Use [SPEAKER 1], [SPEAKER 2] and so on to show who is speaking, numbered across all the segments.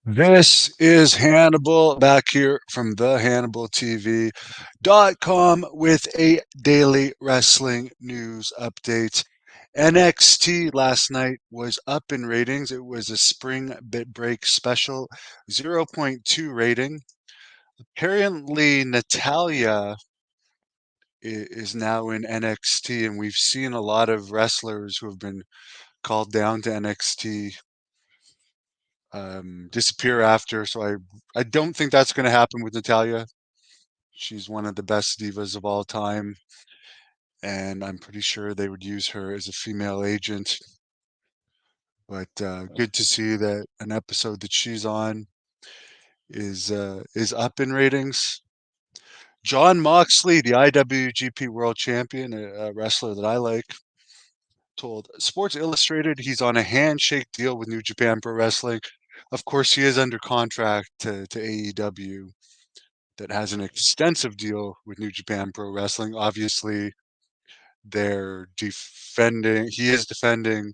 [SPEAKER 1] This is Hannibal back here from the HannibalTV.com with a daily wrestling news update. NXT last night was up in ratings. It was a spring bit break special, zero point 0.2 rating. Apparently, Natalia is now in NXT, and we've seen a lot of wrestlers who have been called down to NXT disappear after. So I don't think that's going to happen with Natalia. She's one of the best divas of all time, and I'm pretty sure they would use her as a female agent. But good to see that an episode that she's on is up in ratings. John Moxley, the IWGP World Champion, a wrestler that I like, told Sports Illustrated he's on a handshake deal with New Japan Pro Wrestling. Of course, he is under contract to AEW that has an extensive deal with New Japan Pro Wrestling. Obviously, he is defending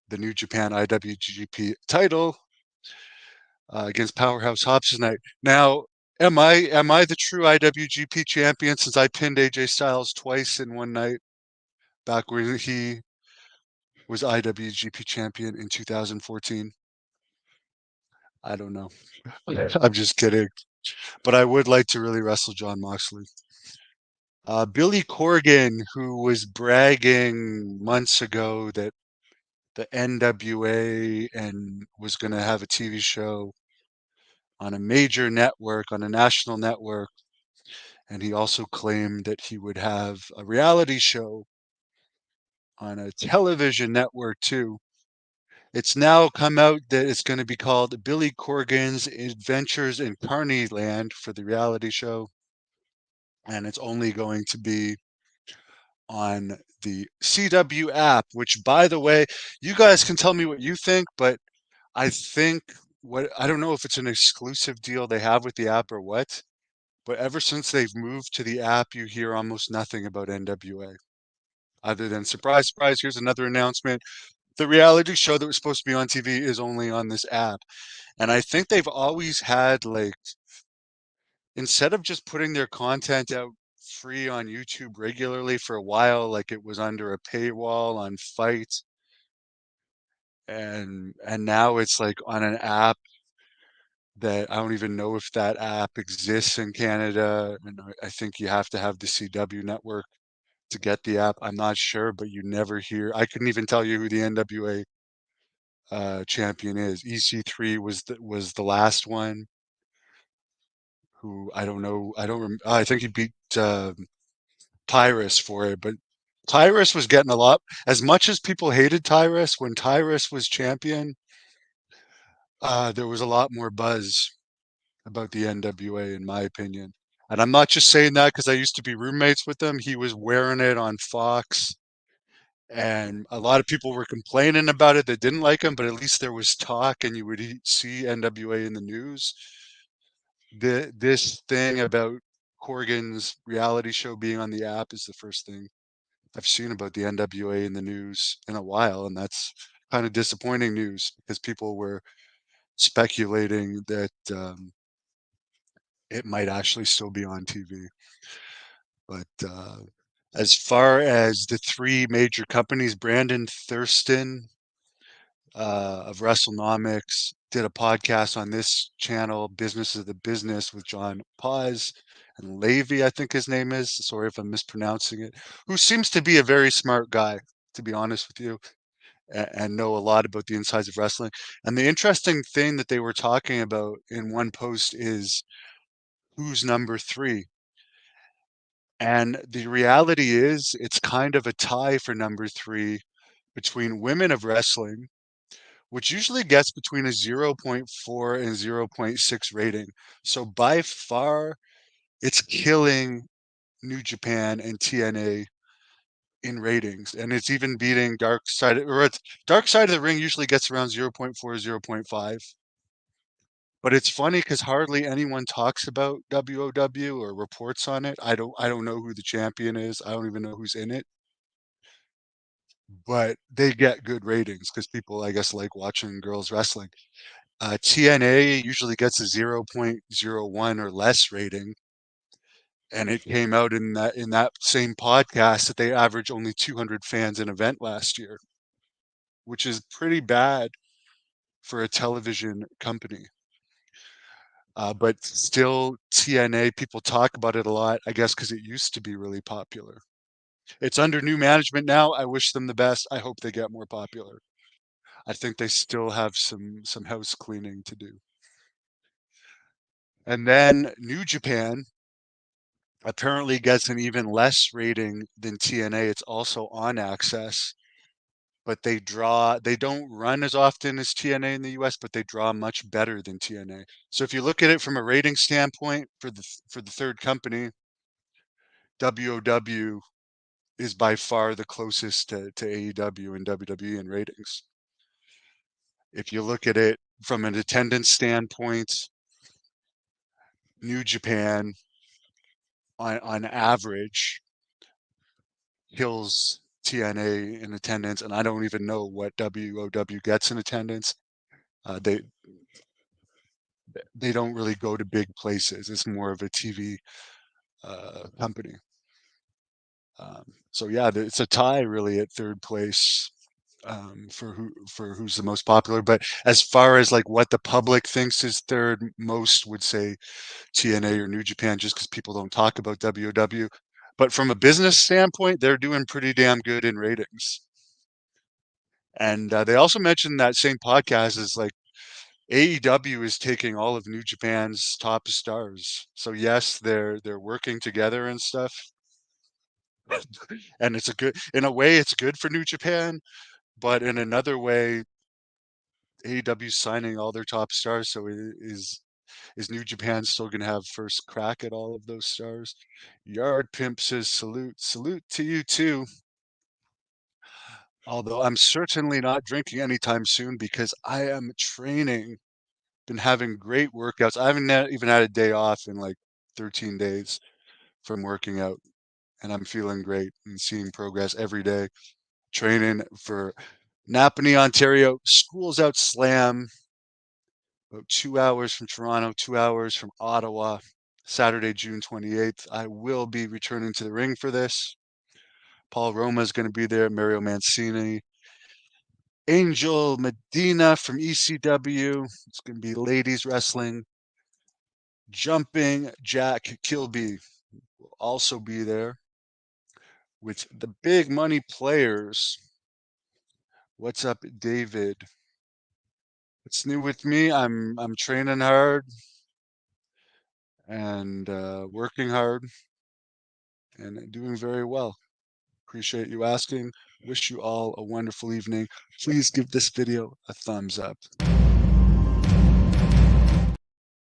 [SPEAKER 1] the New Japan IWGP title against Powerhouse Hobbs tonight. Now, am I the true IWGP champion since I pinned AJ Styles twice in one night back when he was IWGP champion in 2014? I don't know. I'm just kidding. But I would like to really wrestle John Moxley. Billy Corgan, who was bragging months ago that the NWA and was going to have a TV show on a major network, on a national network, and he also claimed that he would have a reality show on a television network too. It's now come out that it's going to be called Billy Corgan's Adventures in Carney Land for the reality show, and it's only going to be on the CW app, which, by the way, you guys can tell me what you think, but I think I don't know if it's an exclusive deal they have with the app or what, but ever since they've moved to the app, you hear almost nothing about NWA other than surprise, surprise, here's another announcement. The reality show that was supposed to be on TV is only on this app. And I think they've always had, like, instead of just putting their content out free on YouTube regularly for a while, like it was under a paywall on Fight, and now it's like on an app that I don't even know if that app exists in Canada. And I think you have to have the CW network to get the app. I'm not sure, but you never hear. I couldn't even tell you who the NWA champion is. EC3 was the last one. Who I don't know. I don't. I think he beat Tyrus for it, but Tyrus was getting a lot. As much as people hated Tyrus when Tyrus was champion, there was a lot more buzz about the NWA, in my opinion. And I'm not just saying that because I used to be roommates with him. He was wearing it on Fox, and a lot of people were complaining about it that didn't like him, but at least there was talk, and you would see NWA in the news. This thing about Corgan's reality show being on the app is the first thing I've seen about the NWA in the news in a while, and that's kind of disappointing news because people were speculating that it might actually still be on TV. But as far as the three major companies, Brandon Thurston of WrestleNomics did a podcast on this channel, Business of the Business, with John Paz and Levy, I think his name is. Sorry if I'm mispronouncing it. Who seems to be a very smart guy, to be honest with you, and know a lot about the insides of wrestling. And the interesting thing that they were talking about in one post is who's number three. And the reality is, it's kind of a tie for number three between women of wrestling, which usually gets between a zero point 0.4 and zero point 0.6 rating. So by far, it's killing New Japan and TNA in ratings, and it's even beating Dark Side of the Ring usually gets around zero point 0.4, zero point 0.5. But it's funny because hardly anyone talks about WOW or reports on it. I don't know who the champion is. I don't even know who's in it. But they get good ratings because people, I guess, like watching girls wrestling. TNA usually gets a 0.01 or less rating, and it came out in that same podcast that they average only 200 fans an event last year, which is pretty bad for a television company. But still, TNA, people talk about it a lot, I guess, because it used to be really popular. It's under new management now. I wish them the best. I hope they get more popular. I think they still have some house cleaning to do. And then New Japan apparently gets an even less rating than TNA. It's also on Access, but they don't run as often as TNA in the US, but they draw much better than TNA. So if you look at it from a rating standpoint for the third company, WOW is by far the closest to AEW and WWE in ratings. If you look at it from an attendance standpoint, New Japan on average kills TNA in attendance, and I don't even know what WOW gets in attendance. Uh, they they don't really go to big places. It's more of a TV company. So yeah, it's a tie really at third place for who's the most popular. But as far as like what the public thinks is third, most would say TNA or New Japan, just because people don't talk about WOW. But from a business standpoint, they're doing pretty damn good in ratings. And they also mentioned that same podcast is like AEW is taking all of New Japan's top stars. So yes, they're working together and stuff. And it's a good in a way it's good for New Japan, but in another way, AEW signing all their top stars. So is New Japan still gonna have first crack at all of those stars? Yard Pimp says salute to you too. Although I'm certainly not drinking anytime soon because I am training. Been having great workouts. I haven't even had a day off in like 13 days from working out, and I'm feeling great and seeing progress every day. Training for Napanee, Ontario, Schools Out Slam, about 2 hours from Toronto, 2 hours from Ottawa, Saturday, June 28th. I will be returning to the ring for this. Paul Roma is going to be there, Mario Mancini, Angel Medina from ECW. It's going to be ladies wrestling. Jumping Jack Kilby will also be there with the big money players. What's up, David? What's new with me? I'm training hard and working hard and doing very well. Appreciate you asking. Wish you all a wonderful evening. Please give this video a thumbs up.